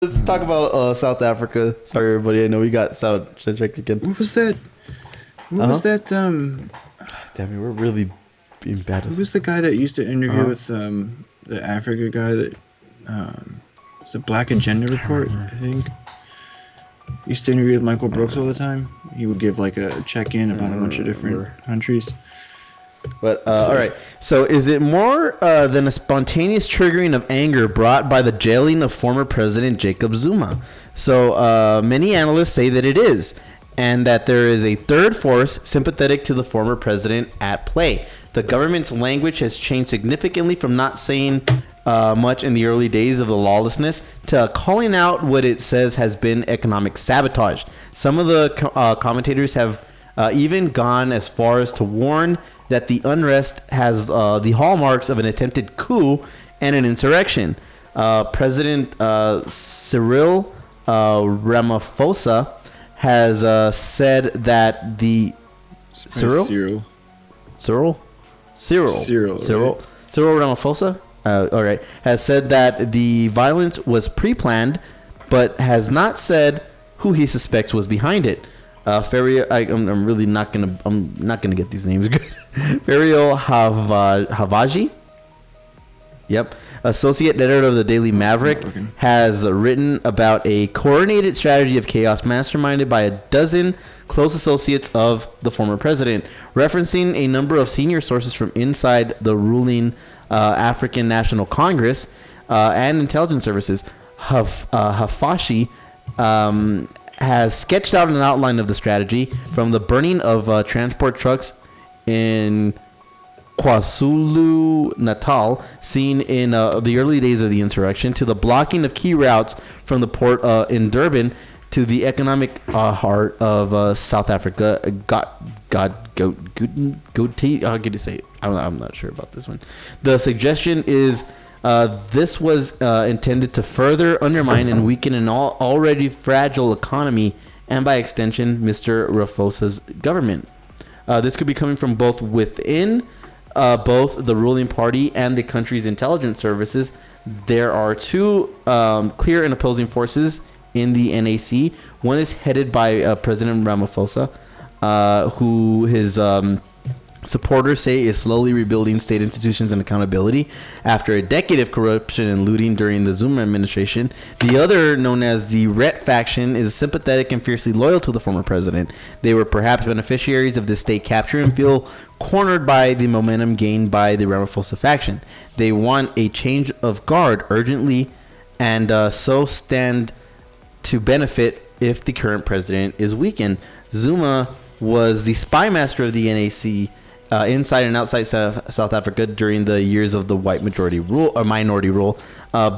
Let's talk about South Africa. Sorry, everybody. I know we got sound check again. What was that? What was that? Damn it, we're really being bad. Who was the guy that used to interview with the Africa guy that it's a Black Agenda Report, I think. He used to interview with Michael Brooks all the time. He would give like a check-in about a bunch of different countries. But all right. So, is it more than a spontaneous triggering of anger brought by the jailing of former President Jacob Zuma? So, many analysts say that it is, and that there is a third force sympathetic to the former president at play. The government's language has changed significantly from not saying much in the early days of the lawlessness to calling out what it says has been economic sabotage. Some of the commentators have even gone as far as to warn that the unrest has the hallmarks of an attempted coup and an insurrection. President Cyril Ramaphosa has said that the Cyril Ramaphosa all right, has said that the violence was pre-planned, but has not said who he suspects was behind it. I'm really not gonna get these names good. Ferio Havaji, yep, associate editor of the Daily Maverick, has written about a coordinated strategy of chaos masterminded by a dozen close associates of the former president, referencing a number of senior sources from inside the ruling African National Congress and intelligence services. Hafashi has sketched out an outline of the strategy from the burning of transport trucks in KwaZulu-Natal, seen in the early days of the insurrection, to the blocking of key routes from the port in Durban to the economic heart of South Africa. Goatee. How could you say it? I'm not sure about this one. The suggestion is this was intended to further undermine and weaken an already fragile economy, and by extension, Mr. Ramaphosa's government. This could be coming from both within both the ruling party and the country's intelligence services. There are two clear and opposing forces in the NAC. One is headed by President Ramaphosa, who his supporters say is slowly rebuilding state institutions and accountability after a decade of corruption and looting during the Zuma administration. The other, known as the Ret faction, is sympathetic and fiercely loyal to the former president. They were perhaps beneficiaries of this state capture and feel cornered by the momentum gained by the Ramaphosa faction. They want a change of guard urgently, and so stand to benefit if the current president is weakened. Zuma was the spy master of the NAC inside and outside South Africa during the years of the white majority rule or minority rule,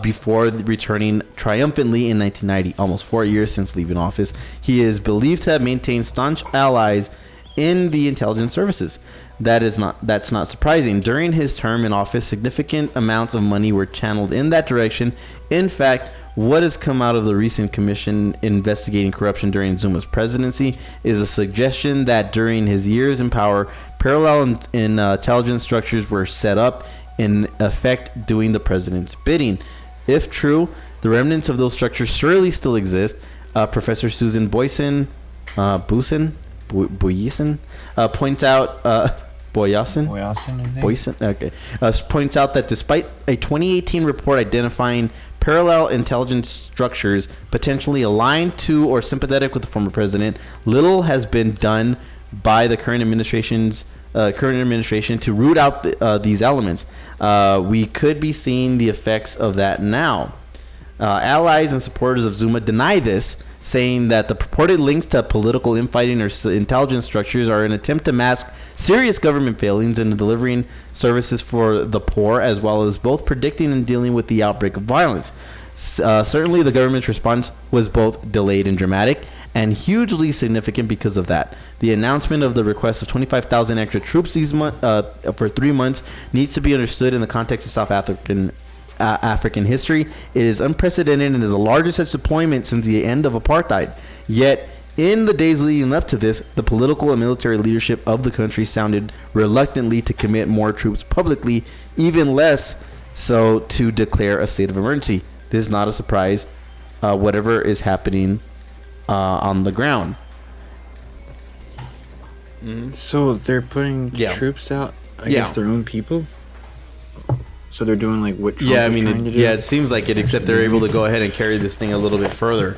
before returning triumphantly in 1990, almost 4 years since leaving office. He is believed to have maintained staunch allies in the intelligence services. That's not surprising. During his term in office, significant amounts of money were channeled in that direction. In fact, what has come out of the recent commission investigating corruption during Zuma's presidency is a suggestion that during his years in power, parallel intelligence structures were set up, in effect doing the president's bidding. If true, the remnants of those structures surely still exist. Professor Susan Boyson points out points out that despite a 2018 report identifying parallel intelligence structures potentially aligned to or sympathetic with the former president, little has been done by the current administration to root out these elements. We could be seeing the effects of that now. Allies and supporters of Zuma deny this, saying that the purported links to political infighting or intelligence structures are an attempt to mask serious government failings in delivering services for the poor, as well as both predicting and dealing with the outbreak of violence. Certainly, the government's response was both delayed and dramatic, and hugely significant because of that. The announcement of the request of 25,000 extra troops for 3 months needs to be understood in the context of South African history. It is unprecedented and is the largest such deployment since the end of apartheid. Yet, in the days leading up to this, the political and military leadership of the country sounded reluctantly to commit more troops publicly, even less so to declare a state of emergency. This is not a surprise whatever is happening on the ground. So they're putting troops out against their own people. So they're doing like what Trump is trying to do? Yeah, it seems like it, except they're able to go ahead and carry this thing a little bit further.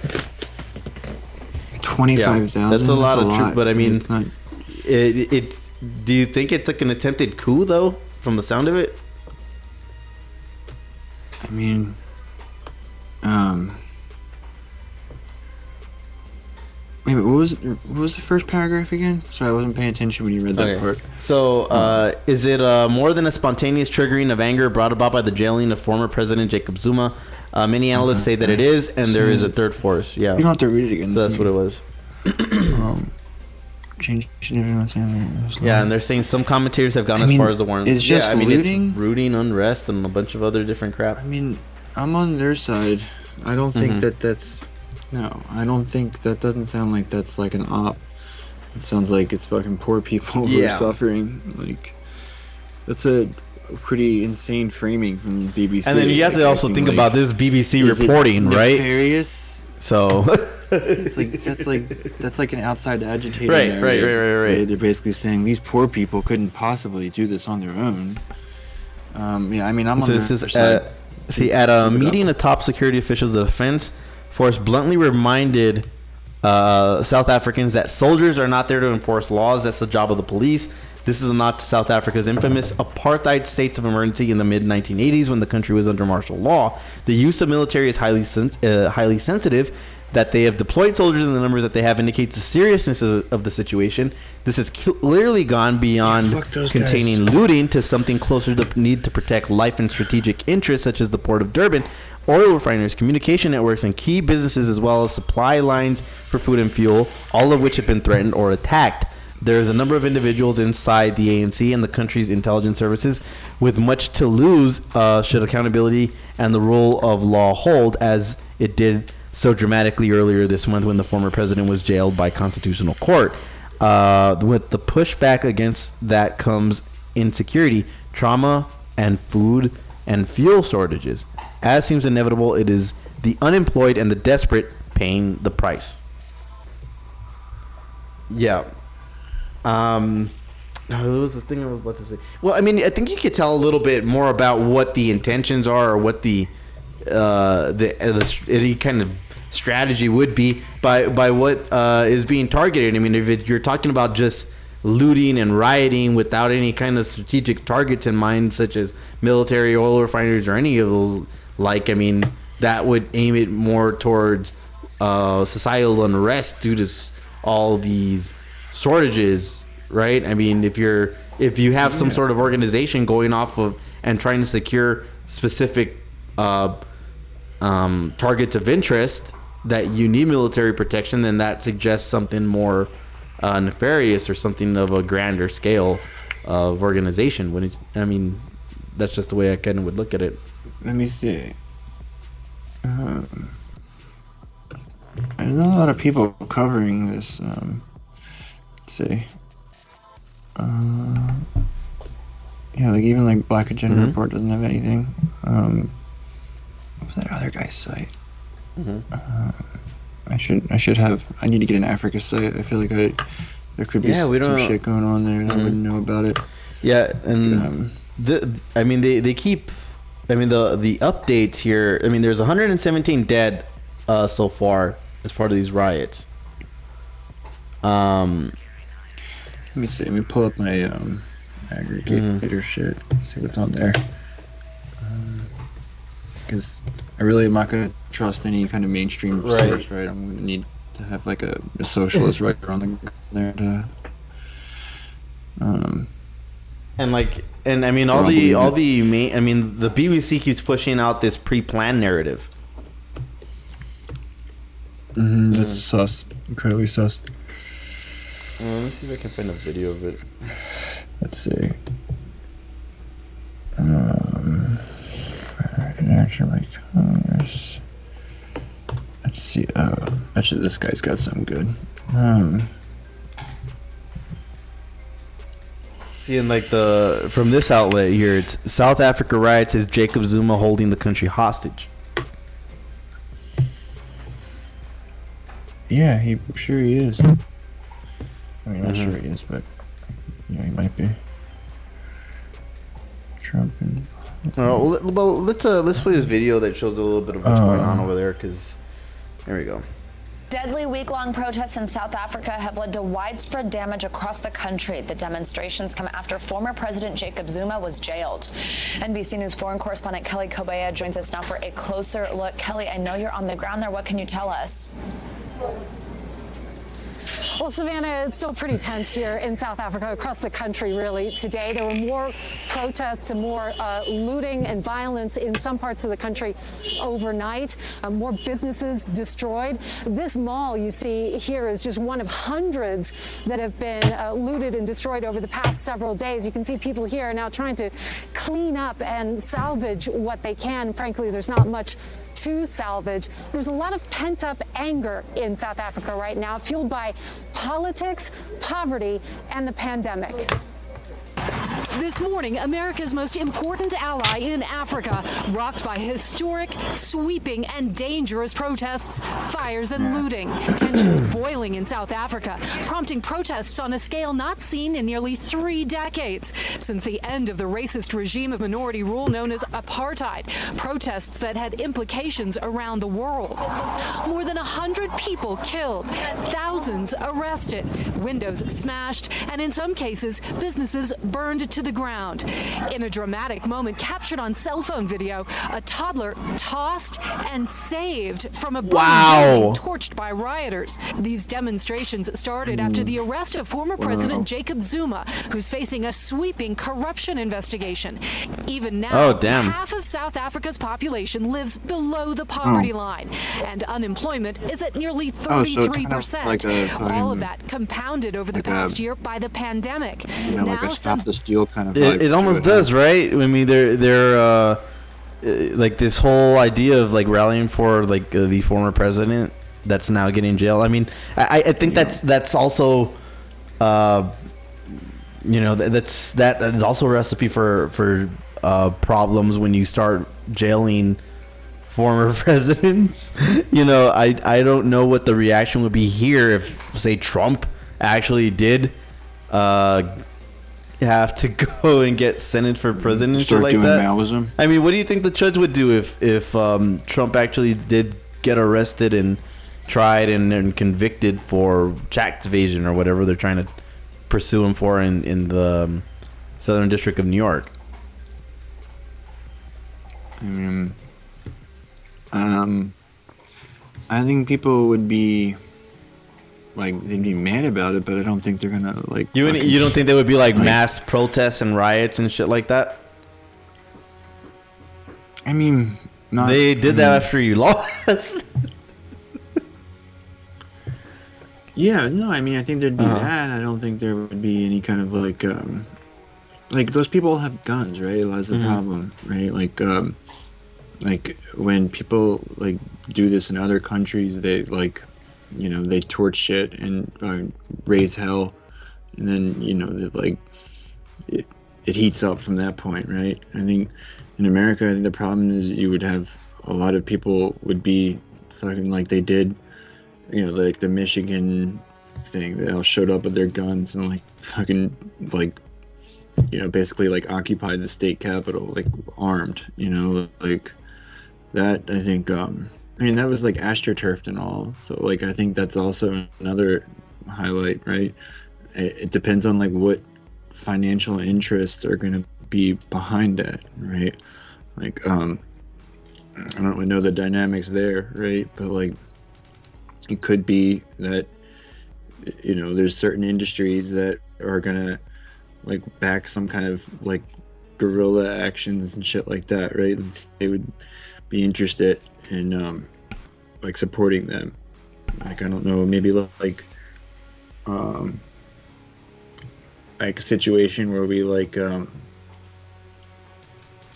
25,000. That's a lot of troops, but I mean, not... it. Do you think it's like an attempted coup, though, from the sound of it? I mean, wait, what was the first paragraph again? Sorry, I wasn't paying attention when you read that part. So, is it more than a spontaneous triggering of anger brought about by the jailing of former President Jacob Zuma? Many analysts say that it is, and there is a third force. Yeah, you don't have to read it again. So that's what it was. Yeah, and they're saying some commentators have gone as far as the warning. It's just looting? It's looting, unrest, and a bunch of other different crap. I mean, I'm on their side. I don't think that's... No, I don't think that doesn't sound like that's like an op. It sounds like it's fucking poor people who are suffering. Like, that's a pretty insane framing from the BBC. And then you have to also think about this BBC reporting, right? Nefarious? So... It's like that's like an outside agitator. Right. They're basically saying these poor people couldn't possibly do this on their own. Yeah, I mean, I'm on this is at a meeting of top security officials, the defense force bluntly reminded South Africans that soldiers are not there to enforce laws. That's the job of the police. This is a nod to South Africa's infamous apartheid states of emergency in the mid-1980s when the country was under martial law. The use of military is highly sensitive. That they have deployed soldiers in the numbers that they have indicates the seriousness of the situation. This has clearly gone beyond containing looting to something closer to the need to protect life and strategic interests, such as the Port of Durban, oil refineries, communication networks, and key businesses, as well as supply lines for food and fuel, all of which have been threatened or attacked. There's a number of individuals inside the ANC and the country's intelligence services with much to lose should accountability and the rule of law hold, as it did so dramatically earlier this month when the former president was jailed by constitutional court. With the pushback against that comes insecurity, trauma, and food and fuel shortages. As seems inevitable, it is the unemployed and the desperate paying the price. Yeah. That was the thing I was about to say. Well, I mean, I think you could tell a little bit more about what the intentions are, or what the any kind of strategy would be by what is being targeted. I mean, if you're talking about just looting and rioting without any kind of strategic targets in mind, such as military, oil refineries, or any of those, like, I mean, that would aim it more towards societal unrest due to all these shortages, right? I mean, if you have some sort of organization going off of and trying to secure specific targets of interest that you need military protection, then that suggests something more nefarious or something of a grander scale of organization. I mean, that's just the way I kind of would look at it. Let me see. There's not a lot of people covering this. Let's see. Yeah, like even like Black Agenda Report doesn't have anything. What's that other guy's site? I should have. I need to get an Africa site. I feel like there could be some shit going on there, and I wouldn't know about it. Yeah, and I mean they keep. I mean the updates here. I mean there's 117 dead so far as part of these riots. Let me see. Let me pull up my aggregator shit. See what's on there. Because I really am not going to trust any kind of mainstream source, right? I'm going to need to have like a socialist writer on there to. And I mean all the main. I mean the BBC keeps pushing out this pre-planned narrative. That's sus. Incredibly sus. Let me see if I can find a video of it. Let's see. Actually, Congress. Let's see. Actually, this guy's got some good. See, and like from this outlet here, it's South Africa riots as Jacob Zuma holding the country hostage. Yeah, I'm sure he is. I mean, not sure he is, but he might be. Trump and. Well, let's play this video that shows a little bit of what's going on over there. Cause there we go. Deadly week-long protests in South Africa have led to widespread damage across the country. The demonstrations come after former President Jacob Zuma was jailed. NBC News foreign correspondent Kelly Kobea joins us now for a closer look. Kelly, I know you're on the ground there. What can you tell us? Well, Savannah, it's still pretty tense here in South Africa, across the country, really. Today, there were more protests and more looting and violence in some parts of the country overnight. More businesses destroyed. This mall you see here is just one of hundreds that have been looted and destroyed over the past several days. You can see people here are now trying to clean up and salvage what they can. Frankly, there's not much to salvage. There's a lot of pent-up anger in South Africa right now, fueled by politics, poverty, and the pandemic. This morning, America's most important ally in Africa, rocked by historic, sweeping, and dangerous protests, fires, and looting. Tensions boiling in South Africa, prompting protests on a scale not seen in nearly 3 decades. Since the end of the racist regime of minority rule known as apartheid, protests that had implications around the world. More than 100 people killed, thousands arrested, windows smashed, and in some cases, businesses burned to the ground. In a dramatic moment captured on cell phone video, a toddler tossed and saved from a building torched by rioters. These demonstrations started after the arrest of former President Jacob Zuma, who's facing a sweeping corruption investigation. Even now, half of South Africa's population lives below the poverty line, and unemployment is at nearly 33%. All of that compounded over the past year by the pandemic. Now, like a stop the steal kind of it almost does, right? I mean, they're like this whole idea of like rallying for like the former president that's now getting jailed. I mean, I think that's also that is also a recipe for problems when you start jailing former presidents. I don't know what the reaction would be here if, say, Trump actually did have to go and get sentenced for prison and shit like that. Maoism. I mean, what do you think the judge would do if Trump actually did get arrested and tried and convicted for tax evasion or whatever they're trying to pursue him for in the Southern District of New York? I mean, I think people would be they'd be mad about it, but I don't think they're gonna like. You don't think there would be like mass protests and riots and shit like that? I mean, they did that after you lost. Yeah, no, I mean, I think there'd be that. I don't think there would be any kind of like those people have guns, right? That's the problem, right? Like when people like do this in other countries, they they torch shit and raise hell, and then it heats up from that point, right? I think in America, I think the problem is you would have a lot of people would be fucking like they did, like the Michigan thing. They all showed up with their guns and basically like occupied the state capitol, like armed, like that. I think I mean, that was like astroturfed and all. So like, I think that's also another highlight, right? It depends on like what financial interests are going to be behind that, right? Like, I don't really know the dynamics there, right? But like, it could be that, there's certain industries that are going to like back some kind of like guerrilla actions and shit like that, right? They would be interested in like supporting them. Like, I don't know, maybe like a situation where we like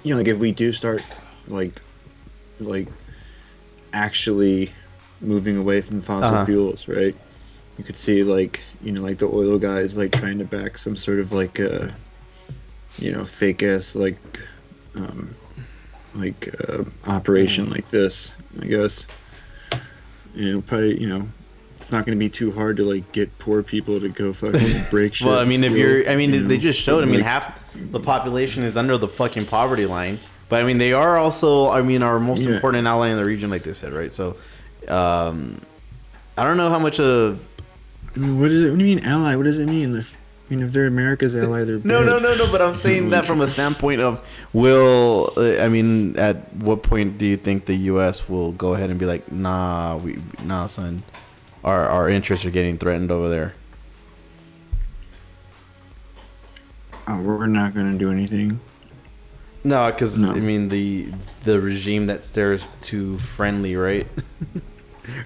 if we do start like actually moving away from fossil fuels, right? You could see like like the oil guys like trying to back some sort of like fake ass operation like this, I guess. Probably it's not going to be too hard to like get poor people to go fucking break shit. Well, I mean, they just showed. I mean, like, half the population is under the fucking poverty line. But I mean, they are also, I mean, our most important ally in the region, like they said, right? So, I don't know how much of. I mean, what do you mean ally? What does it mean? If they're America's ally, they're No. bad. But I'm saying that from a standpoint of I mean, at what point do you think the U.S. will go ahead and be like, nah, son, our interests are getting threatened over there? We're not going to do anything. No, because I mean the regime that's there is too friendly, right?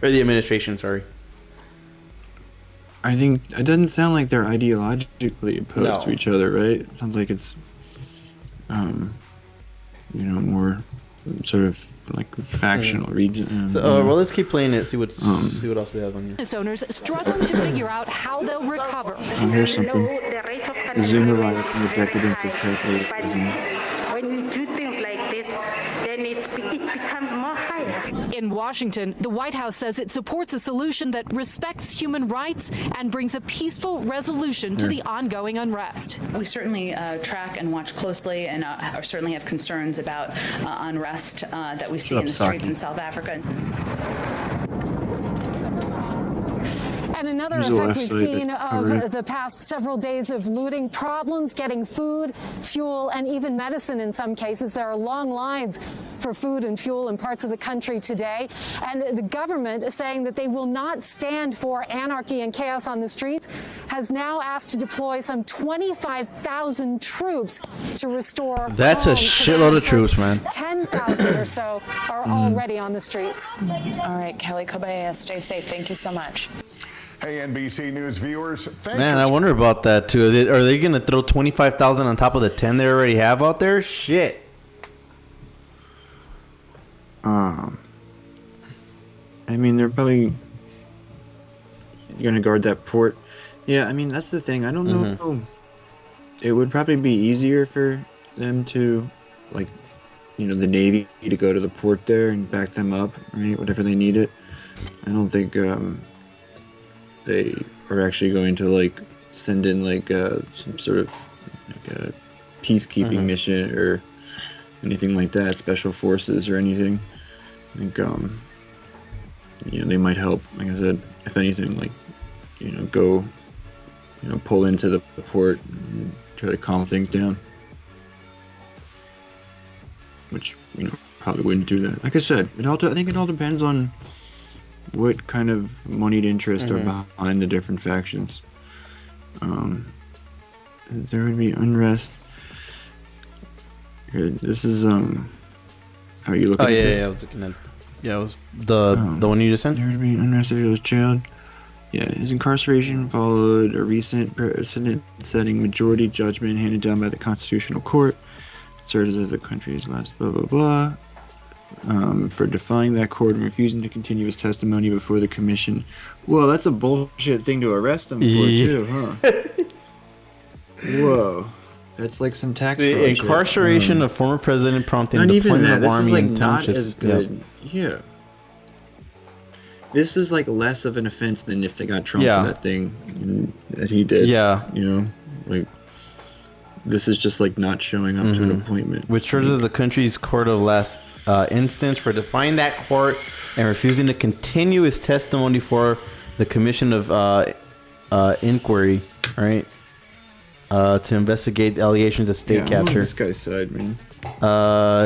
Or the administration, sorry. I think it doesn't sound like they're ideologically opposed to each other, right? It sounds like it's, more sort of like factional region. So, well, let's keep playing it. See what else they have on here. Business owners struggling to figure out how they'll recover. Here's something. The Zuma riots and the decadence of capitalism. When we do things like this, then it becomes more higher. In Washington, the White House says it supports a solution that respects human rights and brings a peaceful resolution to the ongoing unrest. We certainly track and watch closely and certainly have concerns about unrest that we see in the streets in South Africa. And another effect we've seen of the past several days of looting, problems getting food, fuel, and even medicine in some cases. There are long lines for food and fuel in parts of the country today. And the government is saying that they will not stand for anarchy and chaos on the streets, has now asked to deploy some 25,000 troops to restore. That's a shitload of troops, man. 10,000 or so are already on the streets. All right, Kelly Cobaia, stay safe. Thank you so much. Hey, NBC News viewers. Man, I wonder about that too. Are they going to throw 25,000 on top of the 10 they already have out there? Shit. I mean, they're probably going to guard that port. Yeah, I mean, that's the thing. I don't know. It would probably be easier for them to, like, the Navy to go to the port there and back them up, right? Whatever they need it. I don't think they are actually going to, like, send in, like, some sort of, like, a peacekeeping mission or anything like that, special forces or anything. I think, they might help, like I said, if anything, like, go, pull into the port and try to calm things down. Which, probably wouldn't do that. Like I said, I think it all depends on what kind of moneyed interest are behind the different factions. There would be unrest. Here, this is, how are you looking at this? Yeah, I was looking at. Yeah, it was the one you just sent. There would be unrest if he was jailed. Yeah, his incarceration followed a recent precedent-setting majority judgment handed down by the Constitutional Court. It serves as the country's last blah blah blah. For defying that court and refusing to continue his testimony before the commission. Well, that's a bullshit thing to arrest him for too, huh? Whoa. That's like some tax fraud incarceration of former president prompting not deployment even that. of army and Not townships. as good. Yeah. This is like less of an offense than if they got Trump for that thing that he did. Yeah. Like, this is just like not showing up to an appointment. Which serves as the country's court of last instance for defying that court and refusing to continue his testimony for the commission of inquiry, right? To investigate the allegations of state capture. I'm on this guy's side, man.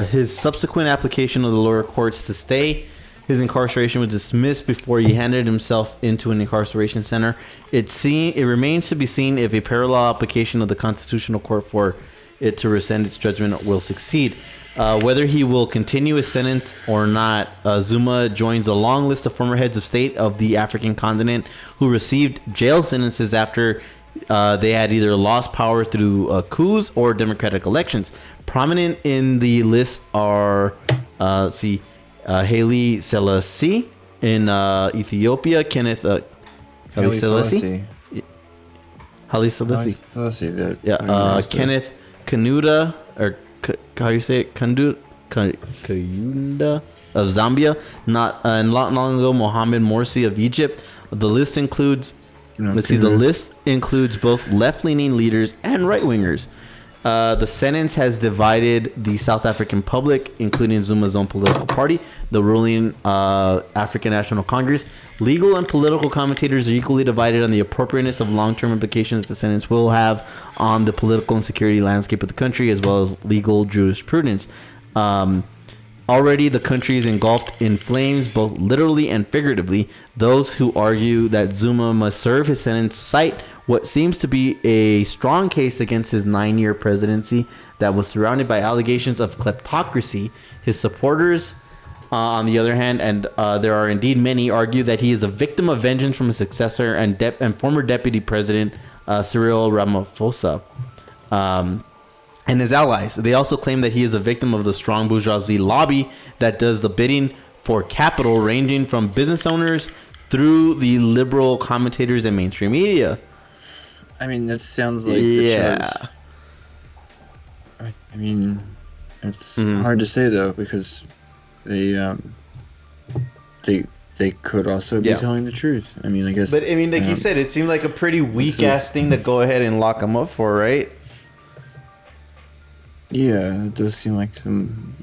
His subsequent application of the lower courts to stay his incarceration was dismissed before he handed himself into an incarceration center. It remains to be seen if a parallel application of the Constitutional Court for it to rescind its judgment will succeed. Whether he will continue his sentence or not, Zuma joins a long list of former heads of state of the African continent who received jail sentences after they had either lost power through coups or democratic elections. Prominent in the list are Haile Selassie in Ethiopia, Kenneth Haile Selassie. Kenneth Kaunda, or how you say it, Kaunda of Zambia. Not long ago, Mohamed Morsi of Egypt, The list includes, Okay. let's see, the list includes both left-leaning leaders and right-wingers. The sentence has divided the South African public, including Zuma's own political party, the ruling African National Congress. Legal and political commentators are equally divided on the appropriateness of long-term implications the sentence will have on the political and security landscape of the country, as well as legal jurisprudence. Already, the country is engulfed in flames, both literally and figuratively. Those who argue that Zuma must serve his sentence cite what seems to be a strong case against his 9-year presidency that was surrounded by allegations of kleptocracy. His supporters, on the other hand, and there are indeed many, argue that he is a victim of vengeance from his successor and former deputy president Cyril Ramaphosa. And his allies. They also claim that he is a victim of the strong bourgeoisie lobby that does the bidding for capital, ranging from business owners through the liberal commentators and mainstream media. I mean, that sounds like I mean, it's hard to say though, because they could also be telling the truth. I mean, I guess. But I mean, like you said, it seemed like a pretty weak ass thing to go ahead and lock him up for, right? Yeah, it does seem like some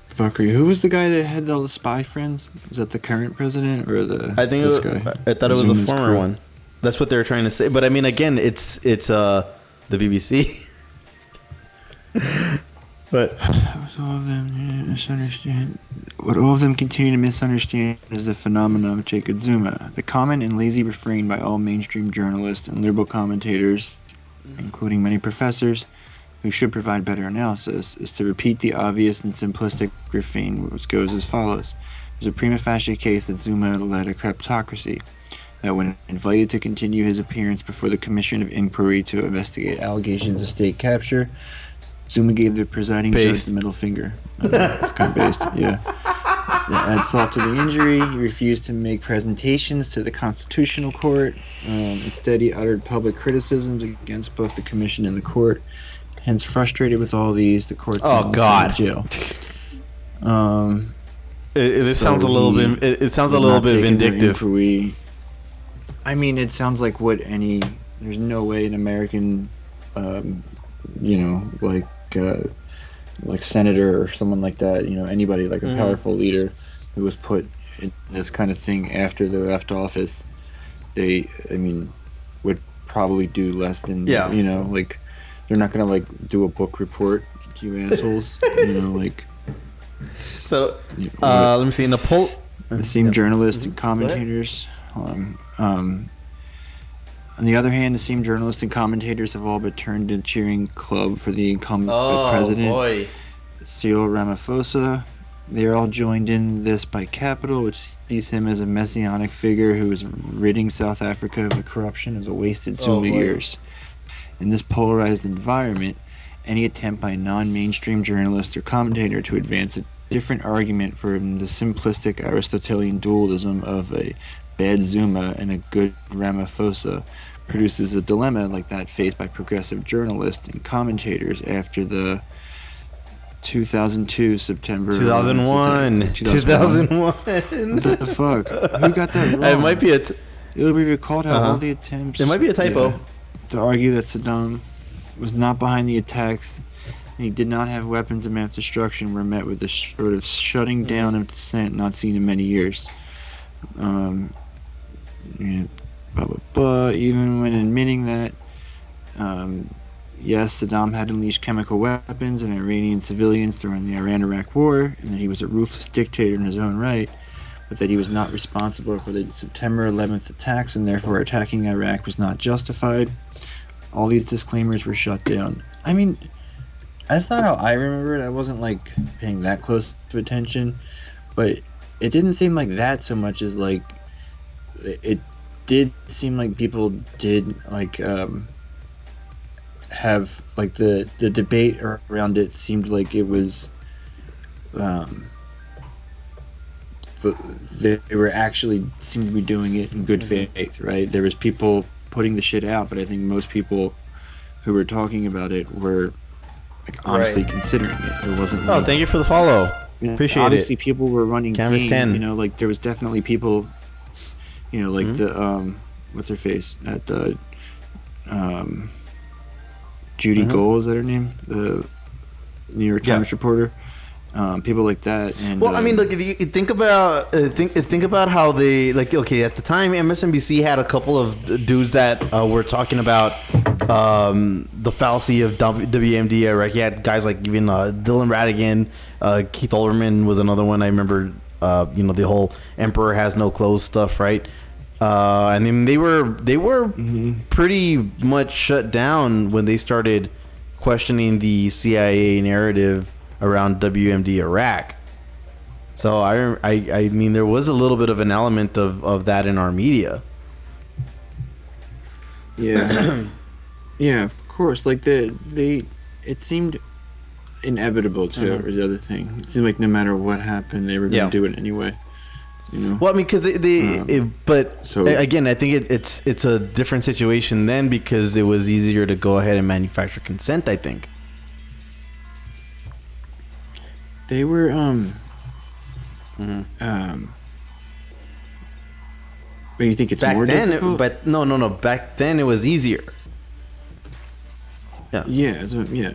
fuckery. Who was the guy that had all the spy friends? Was that the current president or the? I think I thought it was a former one. That's what they're trying to say. But I mean, again, it's the BBC. But all of them misunderstand. What all of them continue to misunderstand is the phenomenon of Jacob Zuma. The common and lazy refrain by all mainstream journalists and liberal commentators, including many professors, who should provide better analysis, is to repeat the obvious and simplistic refrain, which goes as follows. There's a prima facie case that Zuma led a kleptocracy, that when invited to continue his appearance before the Commission of Inquiry to investigate allegations of state capture, Zuma gave the presiding judge the middle finger. It's kind of based, yeah. To add salt to the injury, he refused to make presentations to the Constitutional Court. Instead, he uttered public criticisms against both the Commission and the Court. Hence, frustrated with all these, the court sentenced him to jail. It sounds a little bit. It sounds a little bit vindictive. I mean, it sounds like what any. There's no way an American, like senator or someone like that, anybody like a powerful leader who was put in this kind of thing after they left office, would probably do less than they're not gonna do a book report, you assholes. So let me see in the poll. The same journalists and commentators. On the other hand, the same journalists and commentators have all but turned a cheering club for the incumbent president, Cyril Ramaphosa. They are all joined in this by Capital, which sees him as a messianic figure who is ridding South Africa of the corruption of the wasted Zuma years. In this polarized environment, any attempt by a non-mainstream journalist or commentator to advance a different argument for the simplistic Aristotelian dualism of a bad Zuma and a good Ramaphosa produces a dilemma like that faced by progressive journalists and commentators after the 2002 September 2001. What the fuck? Who got that wrong? It might be It'll be recalled how all the attempts. It might be a typo. To argue that Saddam was not behind the attacks and he did not have weapons of mass destruction were met with a sort of shutting down of dissent not seen in many years. Even when admitting that, yes, Saddam had unleashed chemical weapons on Iranian civilians during the Iran-Iraq War, and that he was a ruthless dictator in his own right, but that he was not responsible for the September 11th attacks, and therefore attacking Iraq was not justified. All these disclaimers were shut down. I mean, that's not how I remember it. I wasn't paying that close of attention, but it didn't seem like that so much as it did seem like people did have the debate around it seemed like it was but they were actually seemed to be doing it in good faith, right? There was people putting the shit out, but I think most people who were talking about it were honestly considering it. It wasn't thank you for the follow. Appreciate obviously, people were running Canvas game, 10. there was definitely people You know, like the what's her face at the Judy Gold, is that her name? The New York Times reporter. People like that. And well, I mean, look, if you think about think about how they, like, okay, at the time MSNBC had a couple of dudes that were talking about the fallacy of WMD era. You had guys like even Dylan Ratigan, Keith Olbermann was another one. I remember, you know, the whole Emperor Has No Clothes stuff, right? And then they were pretty much shut down when they started questioning the CIA narrative around WMD Iraq. So I mean, there was a little bit of an element of that in our media. Yeah. Yeah, of course. Like it seemed inevitable to or the other thing. It seemed like no matter what happened, they were going to do it anyway. You know? Well, I mean, because again, I think it's a different situation then, because it was easier to go ahead and manufacture consent, I think. They were but you think it's back more then, difficult? but no. Back then it was easier. Yeah. Yeah,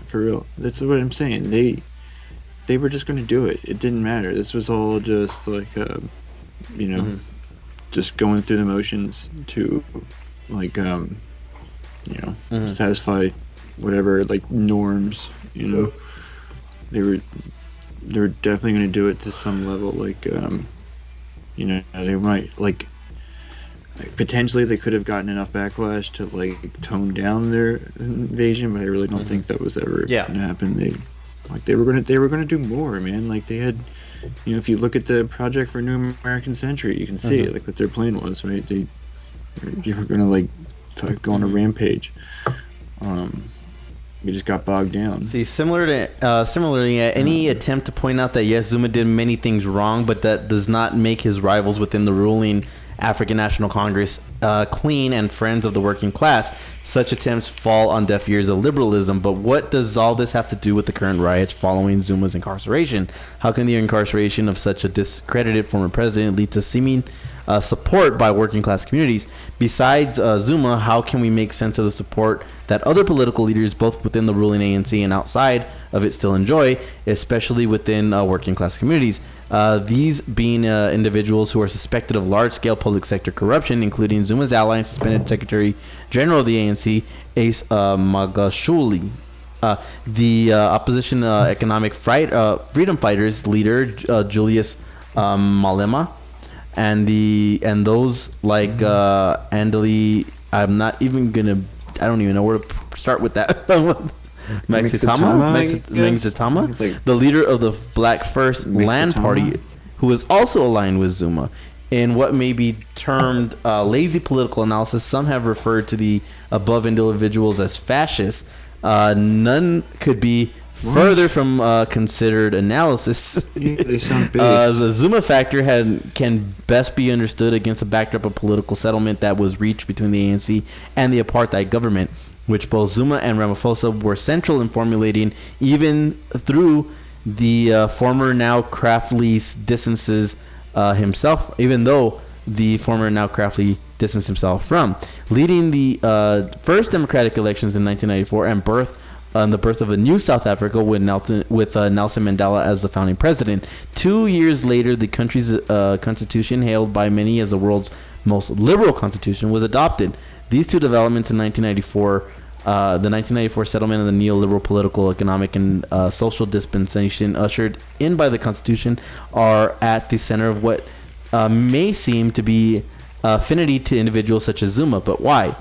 for real. That's what I'm saying. They were just going to do it. It didn't matter. This was all just like you know, just going through the motions to like you know, satisfy whatever like norms, you know. They were definitely going to do it to some level, like you know, they might like potentially they could have gotten enough backlash to like tone down their invasion, but I really don't think that was ever going to happen. They were going to do more, man. Like they had, you know, if you look at the Project for a New American Century, you can see it, like what their plan was, right? They were going to like go on a rampage. We just got bogged down. See, similarly, any attempt to point out that yes, Zuma did many things wrong, but that does not make his rivals within the ruling African National Congress clean and friends of the working class. Such attempts fall on deaf ears of liberalism. But what does all this have to do with the current riots following Zuma's incarceration? How can the incarceration of such a discredited former president lead to seeming support by working class communities? Besides Zuma, how can we make sense of the support that other political leaders, both within the ruling ANC and outside of it, still enjoy, especially within working class communities? These being individuals who are suspected of large-scale public sector corruption, including Zuma's ally and suspended Secretary General of the ANC, Ace Magashule, the opposition economic freedom fighters leader Julius Malema, and those like Andali. I don't even know where to start with that. Mexitama, the leader of the Black First Land Party, who is also aligned with Zuma. In what may be termed lazy political analysis, some have referred to the above individuals as fascists. None could be further from considered analysis. They sound big. The Zuma factor can best be understood against a backdrop of political settlement that was reached between the ANC and the apartheid government, which both Zuma and Ramaphosa were central in formulating, even through the former now craftily distances himself, even though the former now craftily distanced himself from, leading the first democratic elections in 1994 and the birth of a new South Africa with Nelson Mandela as the founding president. 2 years later, the country's constitution, hailed by many as the world's most liberal constitution, was adopted. These two developments in 1994, the 1994 settlement of the neoliberal political, economic, and social dispensation ushered in by the Constitution, are at the center of what may seem to be affinity to individuals such as Zuma. But why?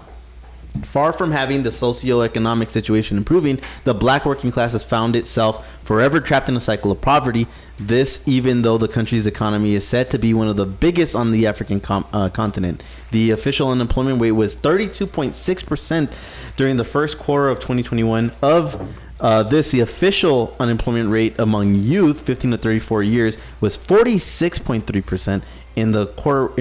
Far from having the socioeconomic situation improving, the black working class has found itself forever trapped in a cycle of poverty. This, even though the country's economy is said to be one of the biggest on the African continent. The official unemployment rate was 32.6% during the first quarter of 2021. Of the official unemployment rate among youth 15 to 34 years was 46.3%. In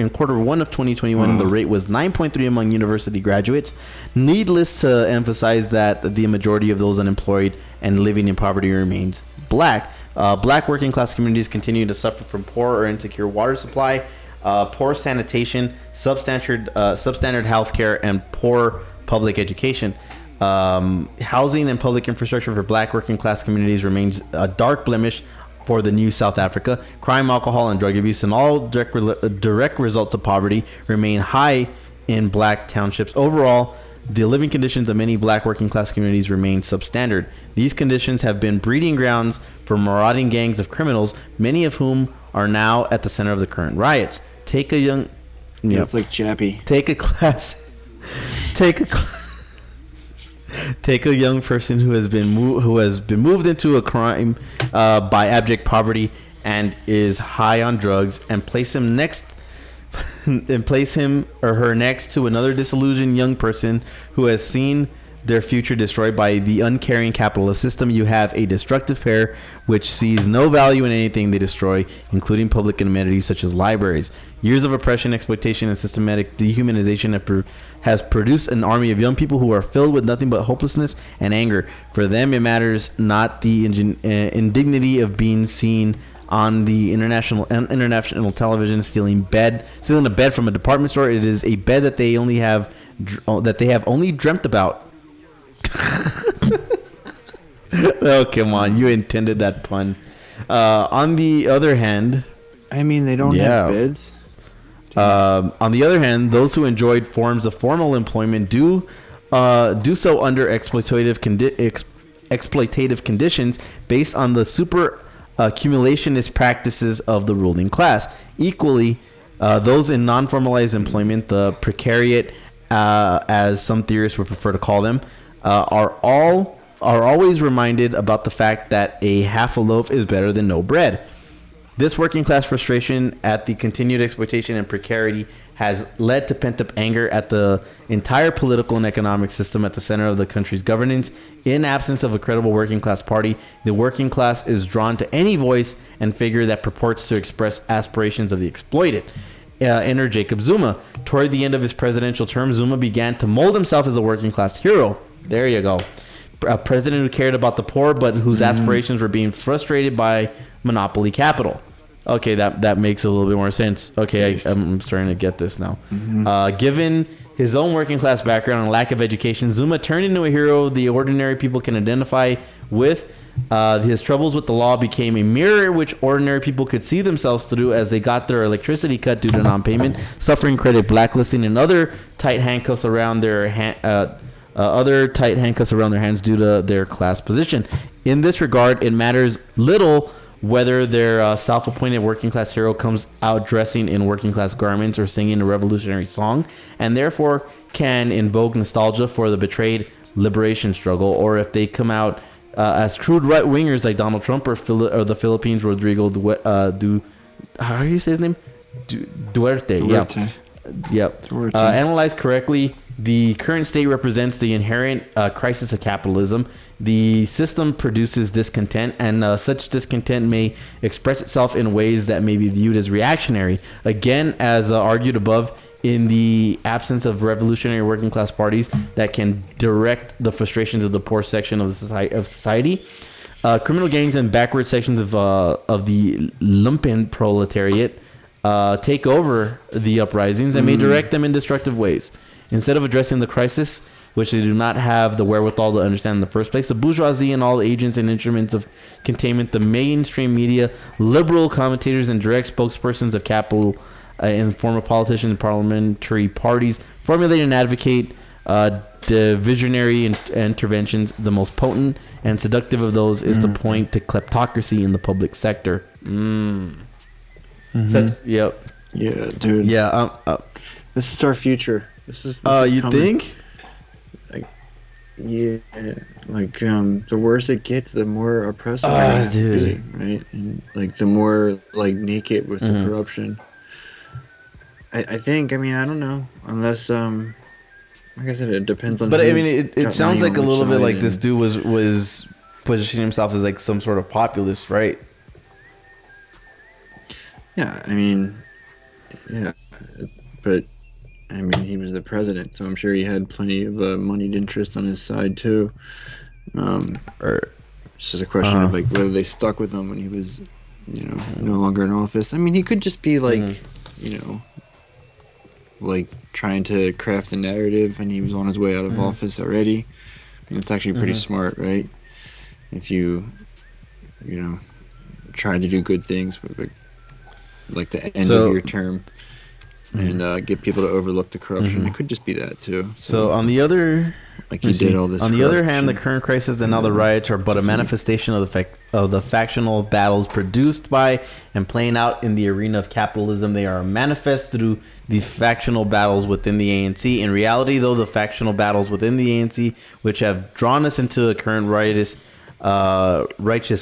quarter one of 2021, the rate was 9.3 among university graduates. Needless to emphasize that the majority of those unemployed and living in poverty remains black. Black working class communities continue to suffer from poor or insecure water supply, poor sanitation, substandard healthcare, and poor public education. Housing and public infrastructure for black working class communities remains a dark blemish for the new South Africa. Crime, alcohol, and drug abuse, and all direct results of poverty remain high in black townships. Overall, the living conditions of many black working class communities remain substandard. These conditions have been breeding grounds for marauding gangs of criminals, many of whom are now at the center of the current riots. Take a young... Yeah, it's like Chappie. Take a young person who has been moved into a crime by abject poverty and is high on drugs, and place him or her next to another disillusioned young person who has seen their future destroyed by the uncaring capitalist system. You have a destructive pair which sees no value in anything they destroy, including public amenities such as libraries. Years of oppression, exploitation, and systematic dehumanization has produced an army of young people who are filled with nothing but hopelessness and anger. For them, it matters not the indignity of being seen on the international television stealing a bed from a department store. It is a bed that they have only dreamt about. Oh, come on, you intended that pun. On the other hand, I mean, they don't have beds. On the other hand, those who enjoyed forms of formal employment do so under exploitative conditions based on the super accumulationist practices of the ruling class. Equally, those in non-formalized employment, the precariat, as some theorists would prefer to call them, are always reminded about the fact that a half a loaf is better than no bread. This working class frustration at the continued exploitation and precarity has led to pent-up anger at the entire political and economic system at the center of the country's governance. In absence of a credible working class party, the working class is drawn to any voice and figure that purports to express aspirations of the exploited. Enter Jacob Zuma. Toward the end of his presidential term, Zuma began to mold himself as a working class hero. There you go. A president who cared about the poor, but whose aspirations were being frustrated by monopoly capital. Okay, that makes a little bit more sense. Okay, I'm starting to get this now. Given his own working class background and lack of education, Zuma turned into a hero the ordinary people can identify with. His troubles with the law became a mirror which ordinary people could see themselves through as they got their electricity cut due to non-payment, suffering credit blacklisting, and other tight handcuffs around their hands due to their class position. In this regard, it matters little whether their self-appointed working class hero comes out dressing in working class garments or singing a revolutionary song, and therefore can invoke nostalgia for the betrayed liberation struggle, or if they come out as crude right-wingers like Donald Trump or the Philippines Rodrigo how do you say his name? Duerte. Yep. Analyzed correctly, the current state represents the inherent crisis of capitalism. The system produces discontent, and such discontent may express itself in ways that may be viewed as reactionary. Again, as argued above, in the absence of revolutionary working class parties that can direct the frustrations of the poor section of the society, criminal gangs and backward sections of the lumpen proletariat take over the uprisings and may direct them in destructive ways. Instead of addressing the crisis, which they do not have the wherewithal to understand in the first place, the bourgeoisie and all agents and instruments of containment, the mainstream media, liberal commentators, and direct spokespersons of capital in the form of politicians and parliamentary parties formulate and advocate divisionary interventions. The most potent and seductive of those is to point to kleptocracy in the public sector. Yep. Yeah, dude. Yeah. This is our future. This is you coming. think? Yeah, the worse it gets, the more oppressive it has to be, right? And the more naked with the corruption. I think. I mean, I don't know, unless like I said, it depends on. But I mean, it sounds like a little bit like this dude was positioning himself as like some sort of populist, right? Yeah, I mean, yeah, but. I mean, he was the president, so I'm sure he had plenty of moneyed interest on his side too. It's just a question of whether they stuck with him when he was, no longer in office. I mean, he could just be like trying to craft a narrative, and he was on his way out of office already. And it's actually pretty smart, right? If you try to do good things with like the end of your term and get people to overlook the corruption. It could just be that too. So on the other, like he did all this. On the other hand, the current crisis and now the riots are but a manifestation of the factional battles produced by and playing out in the arena of capitalism. They are manifest through the factional battles within the ANC. In reality, though, the factional battles within the ANC, which have drawn us into the current riotous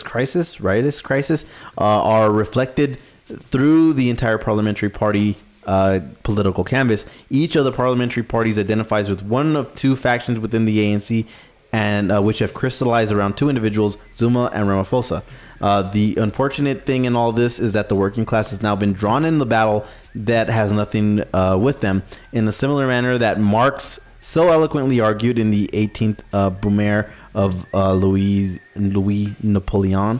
crisis, are reflected through the entire parliamentary party political canvas. Each of the parliamentary parties identifies with one of two factions within the ANC, and which have crystallized around two individuals, Zuma and Ramaphosa. The unfortunate thing in all this is that the working class has now been drawn in the battle that has nothing with them, in a similar manner that Marx so eloquently argued in the 18th Brumaire of Louis Napoleon.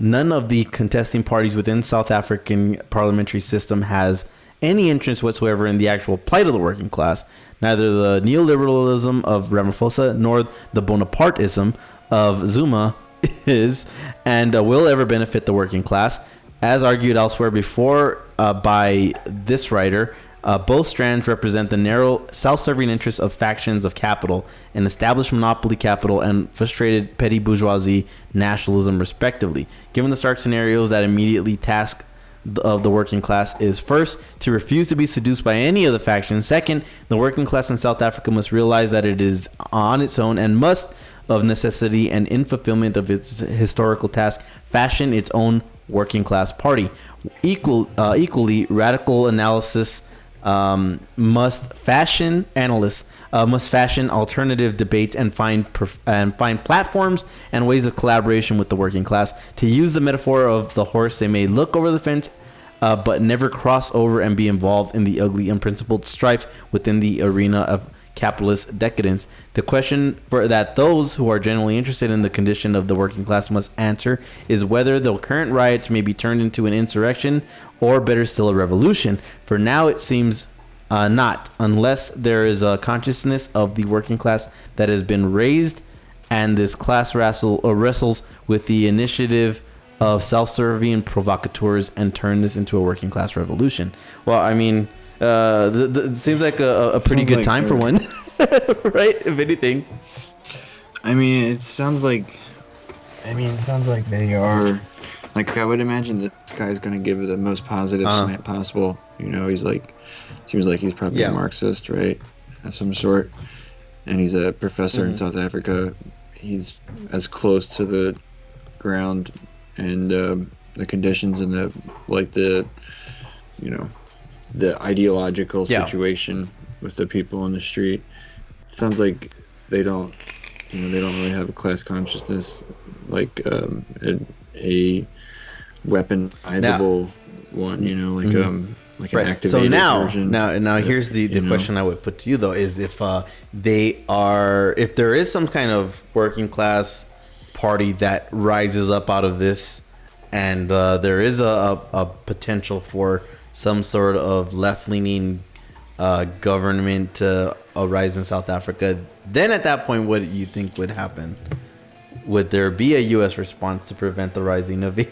None of the contesting parties within South African parliamentary system have any interest whatsoever in the actual plight of the working class. Neither the neoliberalism of Ramaphosa nor the Bonapartism of Zuma is and will ever benefit the working class. As argued elsewhere before by this writer, both strands represent the narrow, self-serving interests of factions of capital, an established monopoly capital, and frustrated petty bourgeoisie nationalism, respectively. Given the stark scenarios that immediately task of the working class is, first, to refuse to be seduced by any of the factions. Second, the working class in South Africa must realize that it is on its own and must, of necessity and in fulfillment of its historical task, fashion its own working class party. Equally, radical analysis must fashion alternative debates and find platforms and ways of collaboration with the working class. To use the metaphor of the horse, they may look over the fence, but never cross over and be involved in the ugly, unprincipled strife within the arena of capitalist decadence. The question for that those who are generally interested in the condition of the working class must answer is whether the current riots may be turned into an insurrection, or better still, a revolution. For now, it seems not, unless there is a consciousness of the working class that has been raised, and this class wrestles with the initiative of self-serving provocateurs and turn this into a working class revolution. Well, I mean, it seems like a pretty good time for one, right? If anything. I mean, it sounds like they are. Like, I would imagine this guy's going to give it the most positive slant possible. He's like, seems like he's probably a Marxist, right? Of some sort. And he's a professor in South Africa. He's as close to the ground and the conditions and the ideological situation with the people on the street. It sounds like they don't really have a class consciousness, like a weaponizable one, like an activated so version. Now here's the question I would put to you, though, is if if there is some kind of working class party that rises up out of this, and there is a potential for some sort of left-leaning government to arise in South Africa, then at that point, what do you think would happen? Would there be a U.S. response to prevent the rising of a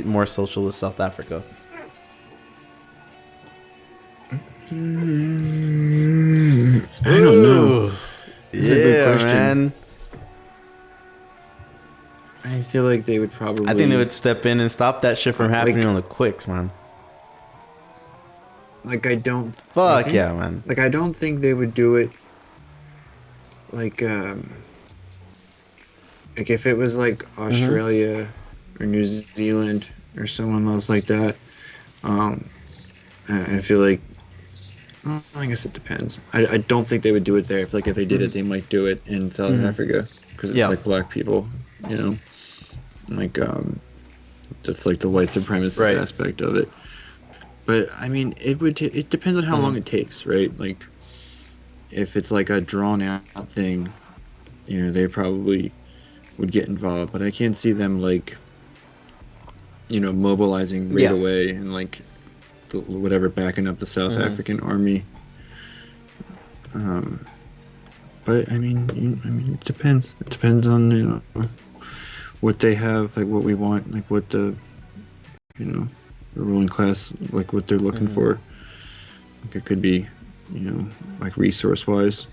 more socialist South Africa? I don't know. Yeah, man. I feel like they would probably. I think they would step in and stop that shit from happening on the quicks, man. Like, I don't. Fuck yeah, man. Like, I don't think they would do it. Like if it was like Australia or New Zealand or someone else like that, I feel like. Well, I guess it depends. I don't think they would do it there. I feel like if they did it, they might do it in South Africa because it's like black people, like that's like the white supremacist aspect of it. But I mean, it depends on how long it takes, right? Like, if it's like a drawn out thing, they probably would get involved. But I can't see them like mobilizing right away and like whatever, backing up the South African army. But I mean, it depends. It depends on what they have, like what we want, like what the the ruling class, like what they're looking for. Like it could be, like resource wise.